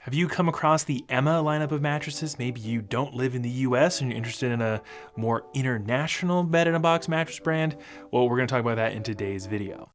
Have you come across the Emma lineup of mattresses? Maybe you don't live in the US and you're interested in a more international bed-in-a-box mattress brand? Well, we're gonna talk about that in today's video.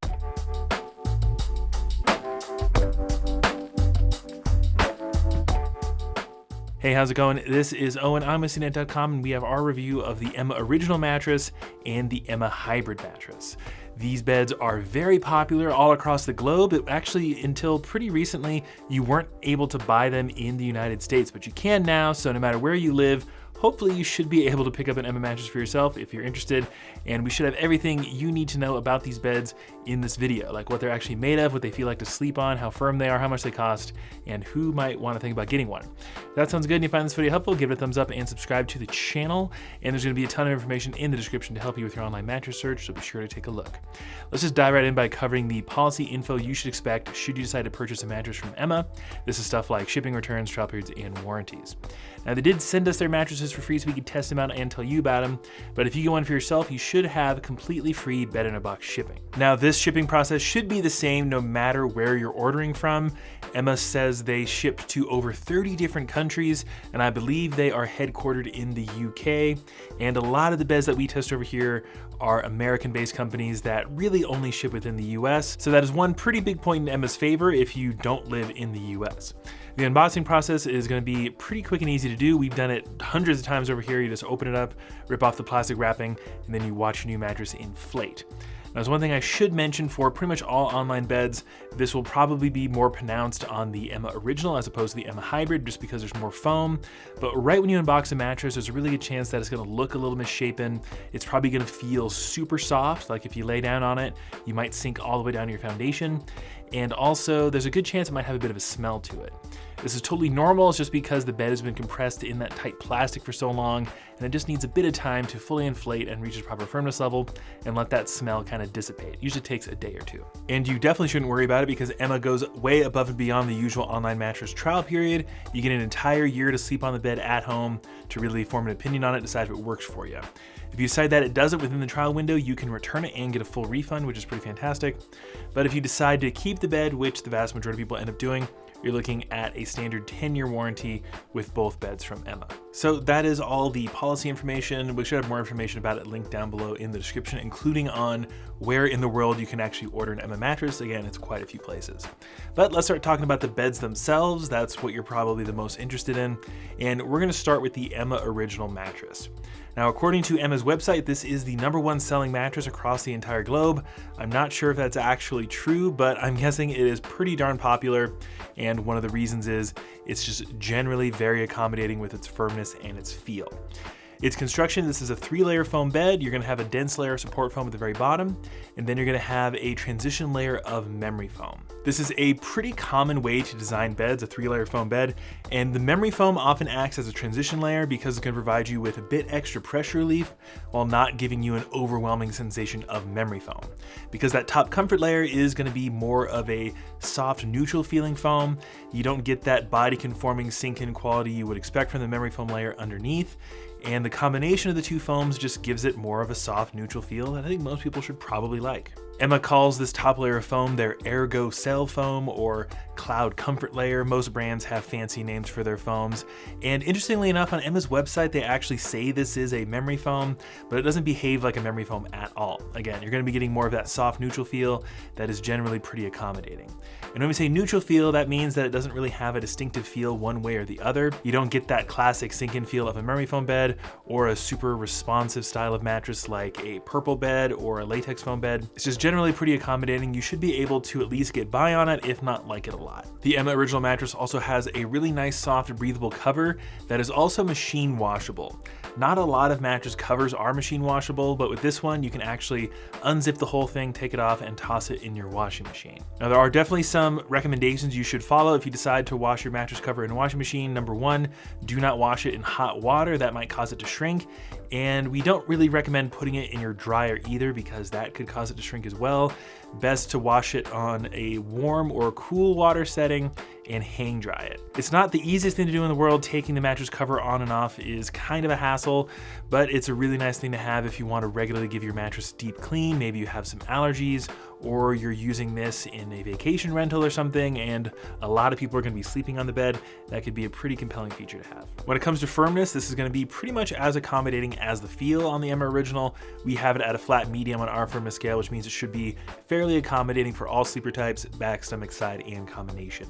Hey, how's it going? This is Owen, I'm with CNET.com, and we have our review of the Emma Original mattress and the Emma Hybrid mattress. These beds are very popular all across the globe. Actually, until pretty recently, you weren't able to buy them in the United States, but you can now, so no matter where you live, hopefully you should be able to pick up an Emma mattress for yourself if you're interested, and we should have everything you need to know about these beds in this video, like what they're actually made of, what they feel like to sleep on, how firm they are, how much they cost, and who might want to think about getting one. If that sounds good and you find this video helpful, give it a thumbs up and subscribe to the channel, and there's going to be a ton of information in the description to help you with your online mattress search, so be sure to take a look. Let's just dive right in by covering the policy info you should expect should you decide to purchase a mattress from Emma. This is stuff like shipping, returns, trial periods, and warranties. Now, they did send us their mattresses for free so we could test them out and tell you about them, but if you get one for yourself, you should have completely free bed-in-a-box shipping. Now, this shipping process should be the same no matter where you're ordering from. Emma says they ship to over 30 different countries, and I believe they are headquartered in the UK, and a lot of the beds that we test over here are American-based companies that really only ship within the US, so that is one pretty big point in Emma's favor if you don't live in the US. The unboxing process is going to be pretty quick and easy to do. We've done it hundreds of times over here. You just open it up, rip off the plastic wrapping, and then you watch your new mattress inflate. Now, there's one thing I should mention for pretty much all online beds. This will probably be more pronounced on the Emma Original as opposed to the Emma Hybrid, just because there's more foam. But right when you unbox a mattress, there's a really good chance that it's going to look a little misshapen. It's probably going to feel super soft. Like if you lay down on it, you might sink all the way down to your foundation. And also, there's a good chance it might have a bit of a smell to it. This is totally normal. It's just because the bed has been compressed in that tight plastic for so long, and it just needs a bit of time to fully inflate and reach its proper firmness level and let that smell kind of dissipate. It usually takes a day or two. And you definitely shouldn't worry about it because Emma goes way above and beyond the usual online mattress trial period. You get an entire year to sleep on the bed at home to really form an opinion on it, decide if it works for you. If you decide that it doesn't within the trial window, you can return it and get a full refund, which is pretty fantastic. But if you decide to keep the bed, which the vast majority of people end up doing, you're looking at a standard 10-year warranty with both beds from Emma. So that is all the policy information. We should have more information about it linked down below in the description, including on where in the world you can actually order an Emma mattress. Again, it's quite a few places. But let's start talking about the beds themselves. That's what you're probably the most interested in. And we're gonna start with the Emma Original mattress. Now, according to Emma's website, this is the #1 selling mattress across the entire globe. I'm not sure if that's actually true, but I'm guessing it is pretty darn popular. And one of the reasons is it's just generally very accommodating with its firmness and its feel. Its construction, this is a 3-layer foam bed. You're gonna have a dense layer of support foam at the very bottom, and then you're gonna have a transition layer of memory foam. This is a pretty common way to design beds, a 3-layer foam bed, and the memory foam often acts as a transition layer because it's gonna provide you with a bit extra pressure relief while not giving you an overwhelming sensation of memory foam. Because that top comfort layer is gonna be more of a soft, neutral feeling foam, you don't get that body conforming sink-in quality you would expect from the memory foam layer underneath. And the combination of the two foams just gives it more of a soft, neutral feel that I think most people should probably like. Emma calls this top layer of foam their Ergo Cell Foam or Cloud Comfort Layer. Most brands have fancy names for their foams. And interestingly enough, on Emma's website, they actually say this is a memory foam, but it doesn't behave like a memory foam at all. Again, you're gonna be getting more of that soft, neutral feel that is generally pretty accommodating. And when we say neutral feel, that means that it doesn't really have a distinctive feel one way or the other. You don't get that classic sink-in feel of a memory foam bed or a super responsive style of mattress like a purple bed or a latex foam bed. It's just generally pretty accommodating. You should be able to at least get by on it, if not like it a lot. The Emma Original mattress also has a really nice, soft, breathable cover that is also machine washable. Not a lot of mattress covers are machine washable, but with this one, you can actually unzip the whole thing, take it off, and toss it in your washing machine. Now, there are definitely some recommendations you should follow if you decide to wash your mattress cover in a washing machine. Number 1, do not wash it in hot water. That might cause it to shrink. And we don't really recommend putting it in your dryer either because that could cause it to shrink as well. Best to wash it on a warm or cool water setting and hang dry it. It's not the easiest thing to do in the world. Taking the mattress cover on and off is kind of a hassle, but it's a really nice thing to have if you want to regularly give your mattress a deep clean. Maybe you have some allergies or you're using this in a vacation rental or something, and a lot of people are gonna be sleeping on the bed, that could be a pretty compelling feature to have. When it comes to firmness, this is gonna be pretty much as accommodating as the Feel on the Emma Original. We have it at a flat medium on our firmness scale, which means it should be fairly accommodating for all sleeper types, back, stomach, side, and combination.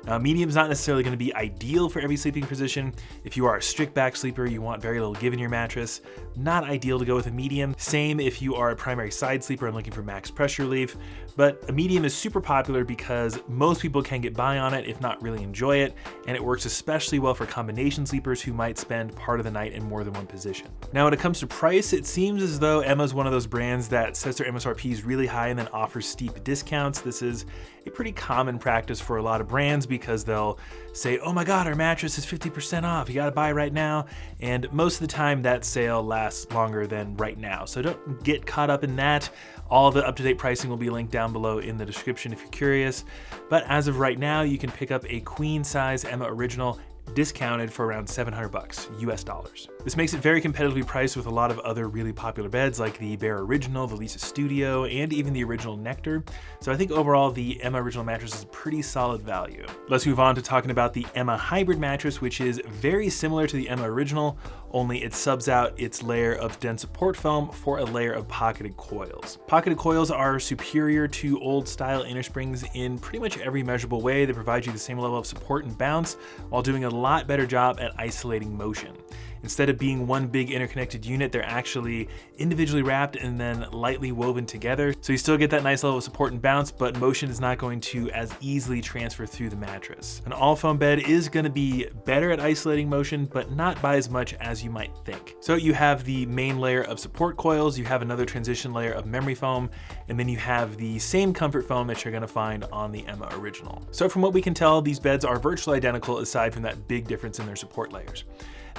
Now, medium is not necessarily going to be ideal for every sleeping position. If you are a strict back sleeper, you want very little give in your mattress, not ideal to go with a medium. Same if you are a primary side sleeper and looking for max pressure relief, but a medium is super popular because most people can get by on it, if not really enjoy it, and it works especially well for combination sleepers who might spend part of the night in more than one position. Now, when it comes to price, it seems as though Emma's one of those brands that sets their MSRPs really high and then offers steep discounts. This is a pretty common practice for a lot of brands because they'll say, oh my God, our mattress is 50% off, you gotta buy right now. And most of the time that sale lasts longer than right now. So don't get caught up in that. All the up-to-date pricing will be linked down below in the description if you're curious. But as of right now, you can pick up a queen size Emma Original discounted for around $700 US dollars. This makes it very competitively priced with a lot of other really popular beds like the Bear Original, the Lisa Studio, and even the original Nectar. So I think overall the Emma Original mattress is a pretty solid value. Let's move on to talking about the Emma Hybrid mattress, which is very similar to the Emma Original, only it subs out its layer of dense support foam for a layer of pocketed coils. Pocketed coils are superior to old style innersprings in pretty much every measurable way. They provide you the same level of support and bounce while doing a lot better job at isolating motion. Instead of being one big interconnected unit, they're actually individually wrapped and then lightly woven together. So you still get that nice level of support and bounce, but motion is not going to as easily transfer through the mattress. An all foam bed is going to be better at isolating motion, but not by as much as you might think. So you have the main layer of support coils, you have another transition layer of memory foam, and then you have the same comfort foam that you're going to find on the Emma Original. So from what we can tell, these beds are virtually identical aside from that big difference in their support layers.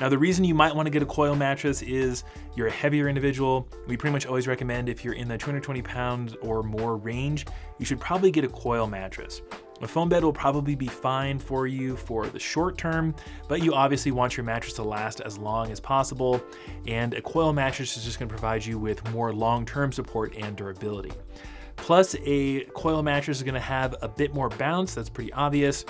Now, the reason you might want to get a coil mattress is you're a heavier individual. We pretty much always recommend if you're in the 220 pounds or more range, you should probably get a coil mattress. A foam bed will probably be fine for you for the short term, but you obviously want your mattress to last as long as possible, and a coil mattress is just going to provide you with more long-term support and durability. Plus, a coil mattress is going to have a bit more bounce, that's pretty obvious.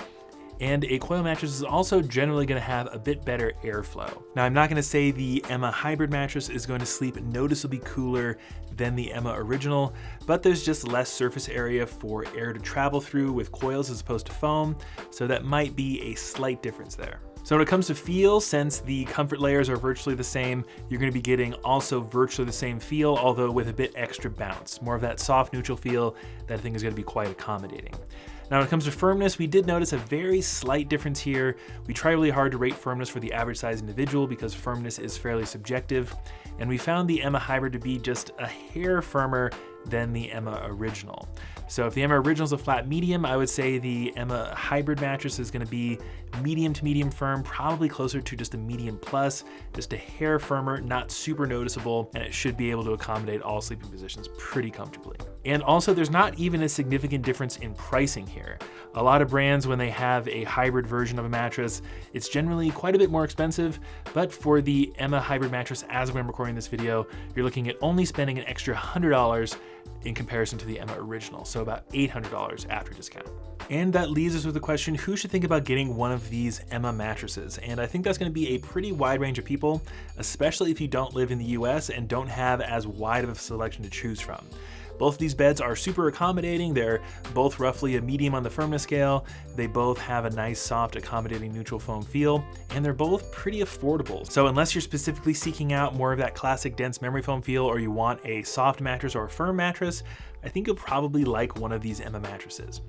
And a coil mattress is also generally going to have a bit better airflow. Now, I'm not going to say the Emma Hybrid mattress is going to sleep noticeably cooler than the Emma Original, but there's just less surface area for air to travel through with coils as opposed to foam, so that might be a slight difference there. So when it comes to feel, since the comfort layers are virtually the same, you're going to be getting also virtually the same feel, although with a bit extra bounce. More of that soft neutral feel that I think is going to be quite accommodating. Now, when it comes to firmness, we did notice a very slight difference here. We try really hard to rate firmness for the average size individual because firmness is fairly subjective, and we found the Emma Hybrid to be just a hair firmer than the Emma Original. So if the Emma Original is a flat medium, I would say the Emma Hybrid mattress is going to be medium to medium firm, probably closer to just a medium plus, just a hair firmer, not super noticeable, and it should be able to accommodate all sleeping positions pretty comfortably. And also, there's not even a significant difference in pricing here. A lot of brands, when they have a hybrid version of a mattress, it's generally quite a bit more expensive, but for the Emma Hybrid mattress, as when I'm recording this video, you're looking at only spending an extra $100 in comparison to the Emma Original, so about $800 after discount. And that leaves us with the question, who should think about getting one of these Emma mattresses? And I think that's going to be a pretty wide range of people, especially if you don't live in the US and don't have as wide of a selection to choose from. Both of these beds are super accommodating. They're both roughly a medium on the firmness scale. They both have a nice, soft, accommodating neutral foam feel, and they're both pretty affordable. So unless you're specifically seeking out more of that classic dense memory foam feel, or you want a soft mattress or a firm mattress, I think you'll probably like one of these Emma mattresses.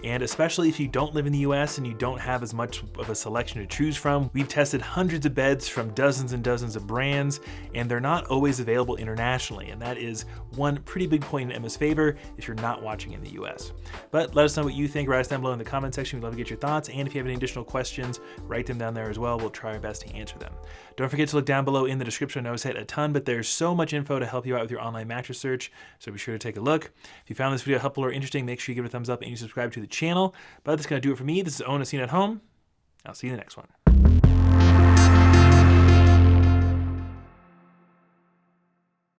And especially if you don't live in the US and you don't have as much of a selection to choose from, we've tested hundreds of beds from dozens and dozens of brands, and they're not always available internationally. And that is one pretty big point in Emma's favor if you're not watching in the US. But let us know what you think. Write us down below in the comment section. We'd love to get your thoughts. And if you have any additional questions, write them down there as well. We'll try our best to answer them. Don't forget to look down below in the description. I know I said a ton, but there's so much info to help you out with your online mattress search. So be sure to take a look. If you found this video helpful or interesting, make sure you give it a thumbs up and you subscribe to the channel. But that's going to do it for me. This is Owen at Home. I'll see you in the next one.